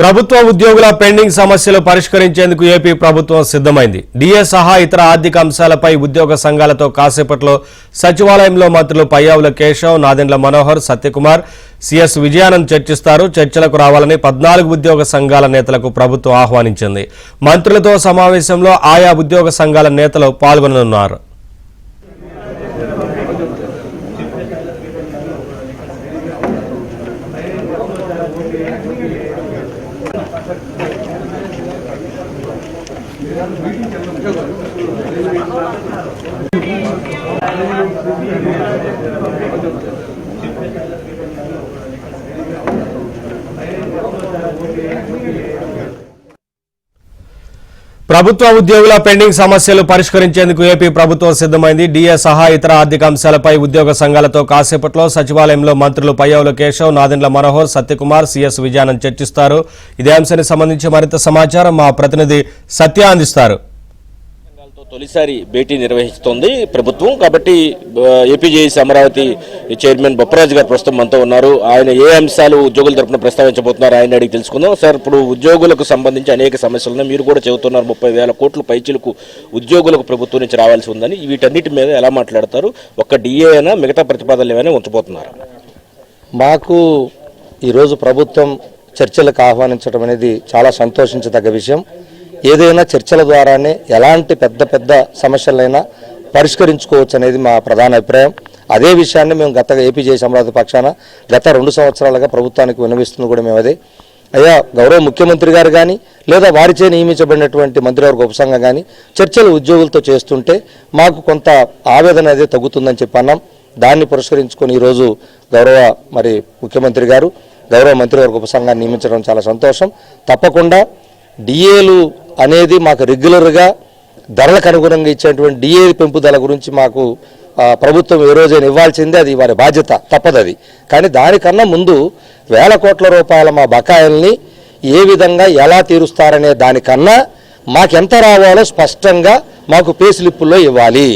ప్రభుత్వ ఉద్యోగుల పెండింగ్ సమస్యలు పరిష్కరించేందుకు ఏపీ ప్రభుత్వం సిద్ధమైంది. డిఏ సహా ఇతర ఆర్థిక అంశాలపై ఉద్యోగ సంఘాలతో కాసేపట్లో సచివాలయంలో మంత్రులు పయ్యావుల కేశవ్, నాదెండ్ల మనోహర్, సత్యకుమార్, సిఎస్ విజయానంద్ చర్చిస్తారు. చర్చలకు రావాలని 14 ఉద్యోగ సంఘాల నేతలకు ప్రభుత్వం ఆహ్వానించింది. మంత్రులతో సమావేశంలో ఆయా ఉద్యోగ సంఘాల నేతలు పాల్గొననున్నారు. ప్రభుత్వ ఉద్యోగుల పెండింగ్ సమస్యలు పరిష్కరించేందుకు ఏపీ ప్రభుత్వం సిద్ధమైంది. డిఏ సహా ఇతర ఆర్థిక అంశాలపై ఉద్యోగ సంఘాలతో కాసేపట్లో సచివాలయంలో మంత్రులు పయ్యావుల కేశవ్, నాదెండ్ల మనోహర్, సత్యకుమార్, సిఎస్ విజయానంద్ చర్చిస్తారు. ఇదే అంశానికి సంబంధించి మరింత సమాచారం మా ప్రతినిధి సత్య అందిస్తారు. తొలిసారి భేటీ నిర్వహిస్తోంది ప్రభుత్వం. కాబట్టి ఏపీజేఏసీ అమరావతి చైర్మన్ బొప్పరాజు గారు ప్రస్తుతం మనతో ఉన్నారు. ఆయన ఏ అంశాలు ఉద్యోగుల తరపున ప్రస్తావించబోతున్నారు ఆయన అడిగి తెలుసుకుందాం. సార్, ఇప్పుడు ఉద్యోగులకు సంబంధించి అనేక సమస్యలు ఉన్నాయి. మీరు కూడా చెబుతున్నారు 30,000 కోట్ల పైచీలకు ఉద్యోగులకు ప్రభుత్వం నుంచి రావాల్సి ఉందని. వీటన్నిటి మీద ఎలా మాట్లాడతారు? ఒక్క డిఏ అయినా మిగతా ప్రతిపాదనలు ఏమైనా ఉంచబోతున్నారు? మాకు ఈరోజు ప్రభుత్వం చర్చలకు ఆహ్వానించడం అనేది చాలా సంతోషించదగ్గ విషయం. ఏదైనా చర్చల ద్వారానే ఎలాంటి పెద్ద సమస్యలైనా పరిష్కరించుకోవచ్చు అనేది మా ప్రధాన అభిప్రాయం. అదే విషయాన్ని మేము ఏపీజేఏసీ అమరావతి పక్షాన గత 2 సంవత్సరాలుగా ప్రభుత్వానికి విన్నవిస్తుంది కూడా మేము అదే. అయ్యా, గౌరవ ముఖ్యమంత్రి గారు కానీ లేదా వారిచే నియమించబడినటువంటి మంత్రివర్గ ఉపసంఘం కానీ చర్చలు ఉద్యోగులతో చేస్తుంటే మాకు కొంత ఆవేదన అనేది తగ్గుతుందని చెప్పన్నాం. దాన్ని పురస్కరించుకొని ఈరోజు గౌరవ ముఖ్యమంత్రి గారు గౌరవ మంత్రివర్గ ఉపసంఘాన్ని నియమించడం చాలా సంతోషం. తప్పకుండా డిఏలు అనేది మాకు రెగ్యులర్గా ధరలకు అనుగుణంగా ఇచ్చేటువంటి డిఏ పెంపుదల గురించి మాకు ప్రభుత్వం ఏ రోజైనా ఇవ్వాల్సిందే, అది వారి బాధ్యత, తప్పదది. కానీ దానికన్నా ముందు 1,000 కోట్ల రూపాయల మా బకాయిల్ని ఏ విధంగా ఎలా తీరుస్తారనే దానికన్నా మాకెంత రావాలో స్పష్టంగా మాకు పే స్లిప్పుల్లో ఇవ్వాలి.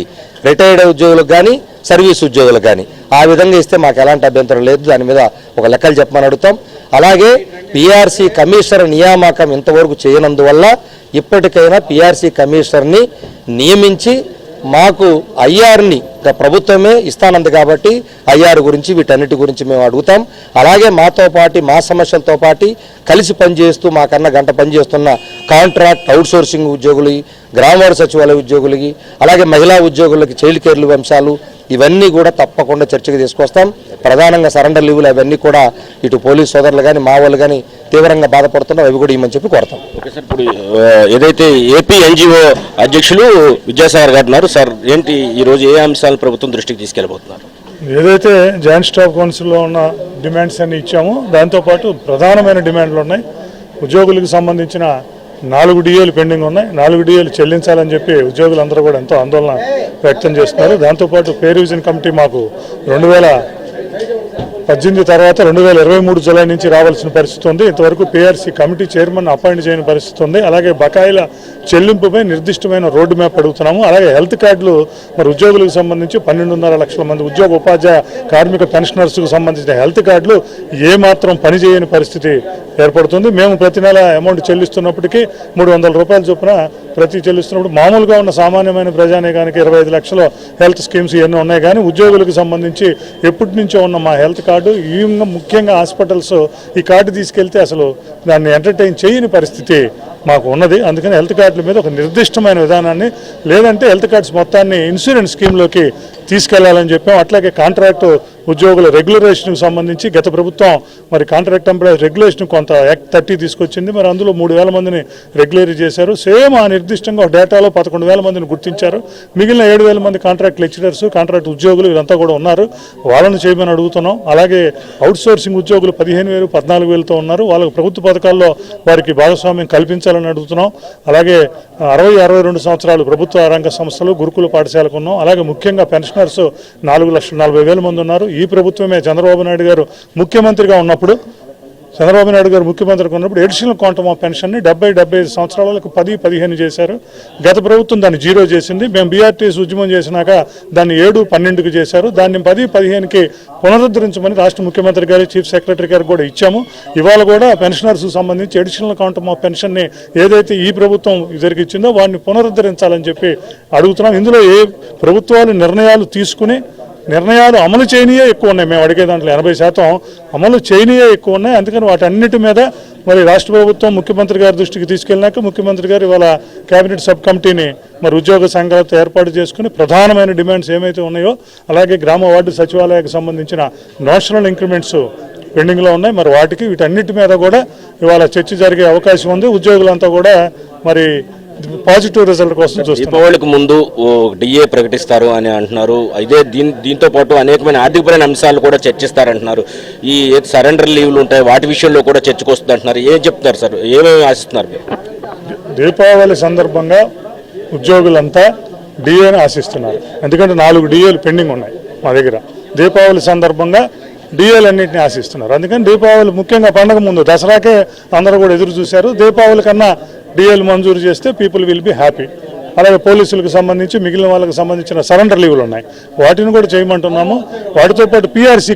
రిటైర్డ్ ఉద్యోగులకు కానీ సర్వీస్ ఉద్యోగులకు కానీ ఆ విధంగా ఇస్తే మాకు ఎలాంటి అభ్యంతరం లేదు. దాని మీద ఒక లెక్కలు చెప్పమని అడుగుతాం. అలాగే పిఆర్సీ కమిషనర్ నియామకం ఇంతవరకు చేయనందువల్ల ఇప్పటికైనా పిఆర్సీ కమిషనర్ని నియమించి మాకు ఐఆర్ని ప్రభుత్వమే ఇస్తానంది కాబట్టి ఐఆర్ గురించి వీటన్నిటి గురించి మేము అడుగుతాం. అలాగే మాతో పాటు మా సమస్యలతో పాటు కలిసి పనిచేస్తూ మాకన్నా గంట పనిచేస్తున్న కాంట్రాక్ట్ అవుట్సోర్సింగ్ ఉద్యోగులు, గ్రామవార్డు సచివాలయ ఉద్యోగులకి, అలాగే మహిళా ఉద్యోగులకి చైల్డ్ కేర్ లీవ్ అంశాలు ఇవన్నీ కూడా తప్పకుండా చర్చకు తీసుకొస్తాం. ప్రధానంగా సరెండర్ లీవులు అవన్నీ కూడా ఇటు పోలీస్ సోదరులు కానీ మా వాళ్ళు కానీ తీవ్రంగా బాధపడుతున్నాం, అవి కూడా ఇవ్వమని చెప్పి కోరతాం. ఓకే సార్, ఇప్పుడు ఏదైతే ఏపీ ఎన్జిఓ అధ్యక్షులు విద్యాసాగర్ గారు ఉన్నారు. సార్, ఏంటి ఈరోజు ఏ అంశాలు ప్రభుత్వం దృష్టికి తీసుకెళ్ళబోతున్నారు? ఏదైతే జాయింట్ స్టాఫ్ కౌన్సిల్లో ఉన్న డిమాండ్స్ అన్ని ఇచ్చామో దాంతోపాటు ప్రధానమైన డిమాండ్లు ఉన్నాయి. ఉద్యోగులకు సంబంధించిన 4 డిఏలు పెండింగ్ ఉన్నాయి. 4 డిఏలు చెల్లించాలని చెప్పి ఉద్యోగులందరూ కూడా ఎంతో ఆందోళన వ్యక్తం చేస్తున్నారు. దాంతోపాటు పే రివిజన్ కమిటీ మాకు 2018 తర్వాత 2023 జూలై నుంచి రావాల్సిన పరిస్థితి ఉంది. ఇంతవరకు పిఆర్సీ కమిటీ చైర్మన్ అపాయింట్ చేయని పరిస్థితి ఉంది. అలాగే బకాయిల చెల్లింపుపై నిర్దిష్టమైన రోడ్డు మ్యాప్ అడుగుతున్నాము. అలాగే హెల్త్ కార్డులు ఉద్యోగులకు సంబంధించి 12.5 లక్షల మంది ఉద్యోగ ఉపాధ్యాయ కార్మిక పెన్షనర్స్కు సంబంధించిన హెల్త్ కార్డులు ఏమాత్రం పనిచేయని పరిస్థితి ఏర్పడుతుంది. మేము ప్రతి నెల అమౌంట్ చెల్లిస్తున్నప్పటికీ 300 రూపాయల చొప్పున చెల్లిస్తున్నప్పుడు మామూలుగా ఉన్న సామాన్యమైన ప్రజానీకానికి 25 లక్షల హెల్త్ స్కీమ్స్ ఇవన్నీ ఉన్నాయి. కానీ ఉద్యోగులకు సంబంధించి ఎప్పటి నుంచో ఉన్న మా హెల్త్ కార్డు, ఈ ముఖ్యంగా హాస్పిటల్స్ ఈ కార్డు తీసుకెళ్తే అసలు దాన్ని ఎంటర్టైన్ చేయని పరిస్థితి మాకు ఉన్నది. అందుకని హెల్త్ కార్డుల మీద ఒక నిర్దిష్టమైన విధానాన్ని, లేదంటే హెల్త్ కార్డ్స్ మొత్తాన్ని ఇన్సూరెన్స్ స్కీమ్లోకి తీసుకెళ్లాలని చెప్పాం. అట్లాగే కాంట్రాక్ట్ ఉద్యోగుల రెగ్యులరేషన్కి సంబంధించి గత ప్రభుత్వం కాంట్రాక్ట్ ఎంప్లాయీస్ రెగ్యులేషన్ కొంత యాక్ట్ 30 తీసుకొచ్చింది. అందులో 3,000 మందిని రెగ్యులరీ చేశారు. సేమ్ ఆ నిర్దిష్టంగా డేటాలో 11,000 మందిని గుర్తించారు. మిగిలిన 7,000 మంది కాంట్రాక్ట్ లెక్చరర్స్, కాంట్రాక్ట్ ఉద్యోగులు వీరంతా కూడా ఉన్నారు. వాళ్ళని చేయమని అడుగుతున్నాం. అలాగే అవుట్సోర్సింగ్ ఉద్యోగులు 15,000, 14,000తో ఉన్నారు. వాళ్ళకి ప్రభుత్వ పథకాల్లో వారికి భాగస్వామ్యం కల్పించాలని అడుగుతున్నాం. అలాగే 60-62 సంవత్సరాలు ప్రభుత్వ రంగ సంస్థలు, గురుకుల పాఠశాలకు ఉన్నాం. అలాగే ముఖ్యంగా పెన్షనర్స్ 4,40,000 మంది ఉన్నారు. ఈ ప్రభుత్వమే చంద్రబాబు నాయుడు గారు ముఖ్యమంత్రిగా ఉన్నప్పుడు చంద్రబాబు నాయుడు గారు ముఖ్యమంత్రిగా ఉన్నప్పుడు ఎడిషనల్ క్వాంటమ్ ఆఫ్ పెన్షన్ని 75 సంవత్సరాలకు 10-15 చేశారు. గత ప్రభుత్వం దాన్ని 0 చేసింది. మేము బీఆర్టీఎస్ ఉద్యమం చేసినాక దాన్ని 7-12కి చేశారు. దాన్ని 10-15కి పునరుద్ధరించమని రాష్ట్ర ముఖ్యమంత్రి గారు చీఫ్ సెక్రటరీ గారు కూడా ఇచ్చాము. ఇవాళ కూడా పెన్షనర్స్ సంబంధించి ఎడిషనల్ క్వాంటమ్ ఆఫ్ పెన్షన్ని ఏదైతే ఈ ప్రభుత్వం జరిగిచ్చిందో వాటిని పునరుద్ధరించాలని చెప్పి అడుగుతున్నాం. ఇందులో ఏ ప్రభుత్వాలు నిర్ణయాలు తీసుకుని నిర్ణయాలు అమలు చేయనియే ఎక్కువ ఉన్నాయి. మేము అడిగే దాంట్లో 80% అమలు చేయనియే ఎక్కువ ఉన్నాయి. అందుకని వాటన్నిటి మీద మరి రాష్ట్ర ప్రభుత్వం ముఖ్యమంత్రి గారి దృష్టికి తీసుకెళ్ళినాక ముఖ్యమంత్రి గారు ఇవాళ కేబినెట్ సబ్ కమిటీని మరి ఉద్యోగ సంఘాలతో ఏర్పాటు చేసుకుని ప్రధానమైన డిమాండ్స్ ఏమైతే ఉన్నాయో అలాగే గ్రామ వార్డు సచివాలయానికి సంబంధించిన నోషనల్ ఇంక్రిమెంట్స్ పెండింగ్లో ఉన్నాయి. మరి వాటికి వీటన్నిటి మీద కూడా ఇవాళ చర్చ జరిగే అవకాశం ఉంది. ఉద్యోగులంతా కూడా మరి పాజిటివ్ రిజల్ట్ కోసం చూస్తారు. దీపావళికి ముందు డిఏ ప్రకటిస్తారు అని అంటున్నారు. ఇదే దీంతో పాటు అనేకమైన ఆర్థికపరమైన అంశాలు కూడా చర్చిస్తారంటున్నారు. ఈ సరెండర్ లీవ్లు ఉంటాయి వాటి విషయంలో కూడా చర్చకు వస్తుంది అంటున్నారు. ఏం చెప్తున్నారు సార్, ఏమేమి ఆశిస్తున్నారు? దీపావళి సందర్భంగా ఉద్యోగులంతా డిఏని ఆశిస్తున్నారు. ఎందుకంటే 4 డిఏలు పెండింగ్ ఉన్నాయి మా దగ్గర. దీపావళి సందర్భంగా డిఏలన్నింటినీ ఆశిస్తున్నారు. అందుకని దీపావళి ముఖ్యంగా పండగ ముందు దసరాకే అందరూ కూడా ఎదురు చూశారు. దీపావళి కన్నా డిఏలు మంజూరు చేస్తే పీపుల్ విల్ బి హ్యాపీ. అలాగే పోలీసులకు సంబంధించి మిగిలిన వాళ్ళకి సంబంధించిన సరెండర్ లీవ్లు ఉన్నాయి వాటిని కూడా చేయమంటున్నాము. వాటితో పాటు పీఆర్సీ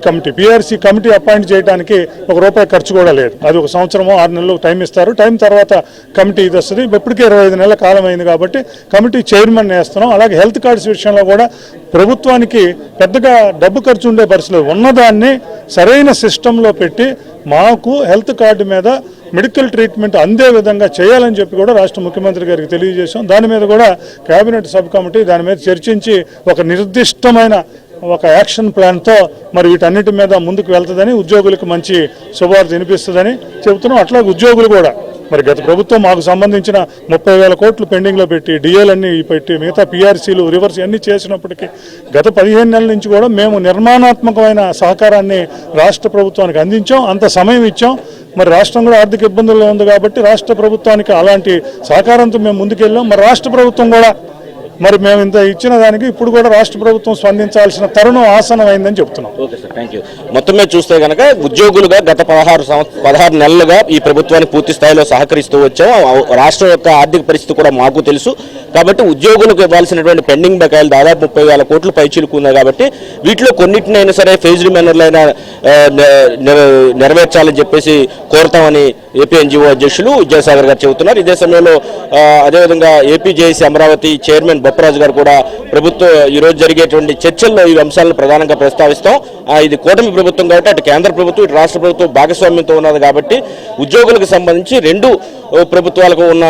కమిటీ అపాయింట్ చేయడానికి ₹1 ఖర్చు కూడా లేదు. అది 1 సంవత్సరమో 6 నెలలు టైం ఇస్తారు. టైం తర్వాత కమిటీ ఇది వస్తుంది. ఇప్పటికే 25 నెలల కాలం అయింది కాబట్టి కమిటీ చైర్మన్ వేస్తున్నాం. అలాగే హెల్త్ కార్డ్స్ విషయంలో కూడా ప్రభుత్వానికి పెద్దగా డబ్బు ఖర్చు ఉండే పరిస్థితి ఉన్నదాన్ని సరైన సిస్టంలో పెట్టి మాకు హెల్త్ కార్డు మీద మెడికల్ ట్రీట్మెంట్ అందే విధంగా చేయాలని చెప్పి కూడా రాష్ట్ర ముఖ్యమంత్రి గారికి తెలియజేశాం. దాని మీద కూడా కేబినెట్ సబ్ కమిటీ దాని మీద చర్చించి ఒక నిర్దిష్టమైన ఒక యాక్షన్ ప్లాన్తో మరి వీటన్నిటి మీద ముందుకు వెళ్తుందని ఉద్యోగులకు మంచి శుభవార్త వినిపిస్తుందని చెబుతున్నాం. అట్లాగే ఉద్యోగులు కూడా మరి గత ప్రభుత్వం మాకు సంబంధించిన 30,000 కోట్లు పెండింగ్లో పెట్టి డిఏలన్నీ పెట్టి మిగతా పీఆర్సీలు రివర్స్ అన్నీ చేసినప్పటికీ గత 15 నెలల నుంచి కూడా మేము నిర్మాణాత్మకమైన సహకారాన్ని రాష్ట్ర ప్రభుత్వానికి అందించాం. అంత సమయం ఇచ్చాం. మరి రాష్ట్రం కూడా ఆర్థిక ఇబ్బందుల్లో ఉంది కాబట్టి రాష్ట్ర ప్రభుత్వానికి అలాంటి సహకారంతో మేము ముందుకెళ్ళాం. మరి రాష్ట్ర ప్రభుత్వం కూడా మరి మేము ఇంత ఇచ్చిన దానికి ఇప్పుడు కూడా రాష్ట్ర ప్రభుత్వం స్పందించాల్సిన తరుణం ఆసనమైందని చెప్తున్నాం. Okay sir, thank you. మొత్తం మీద చూస్తే కనుక ఉద్యోగులుగా గత 16 నెలలుగా ఈ ప్రభుత్వానికి పూర్తి స్థాయిలో సహకరిస్తూ వచ్చాం. రాష్ట్రం యొక్క ఆర్థిక పరిస్థితి కూడా మాకు తెలుసు కాబట్టి ఉద్యోగులకు ఇవ్వాల్సినటువంటి పెండింగ్ బకాయిలు దాదాపు 30,000 కోట్లు పైచిలుకున్నాయి కాబట్టి వీటిలో కొన్నిటినైనా సరే ఫేజ్డ్ మేనర్లైనా నెరవేర్చాలని చెప్పేసి కోరుతామని ఏపీ ఎన్జిఓ అధ్యక్షులు విద్యాసాగర్ గారు చెబుతున్నారు. ఇదే సమయంలో అదేవిధంగా AP JAC Amaravati chairman Bopparaju గారు కూడా ప్రభుత్వం ఈరోజు జరిగేటువంటి చర్చల్లో ఈ అంశాలను ప్రధానంగా ప్రస్తావిస్తాం. ఇది కూటమి ప్రభుత్వం కాబట్టి అటు కేంద్ర ప్రభుత్వం ఇటు రాష్ట్ర ప్రభుత్వం భాగస్వామ్యంతో ఉన్నది కాబట్టి ఉద్యోగులకు సంబంధించి 2 ప్రభుత్వాలకు ఉన్న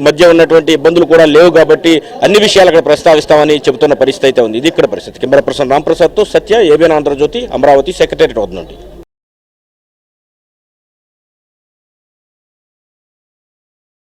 మధ్య ఉన్నటువంటి ఇబ్బందులు కూడా లేవు కాబట్టి అన్ని విషయాలు అక్కడ ప్రస్తావిస్తామని చెబుతున్న పరిస్థితి అయితే ఉంది. ఇది ఇక్కడ పరిస్థితి. కెమెరా పర్సన్ రాంప్రసాద్తో సత్య, ఏబిఎన్ ఆంధ్రజ్యోతి, అమరావతి, సెక్రటేరియట్ వద్ద నుండి.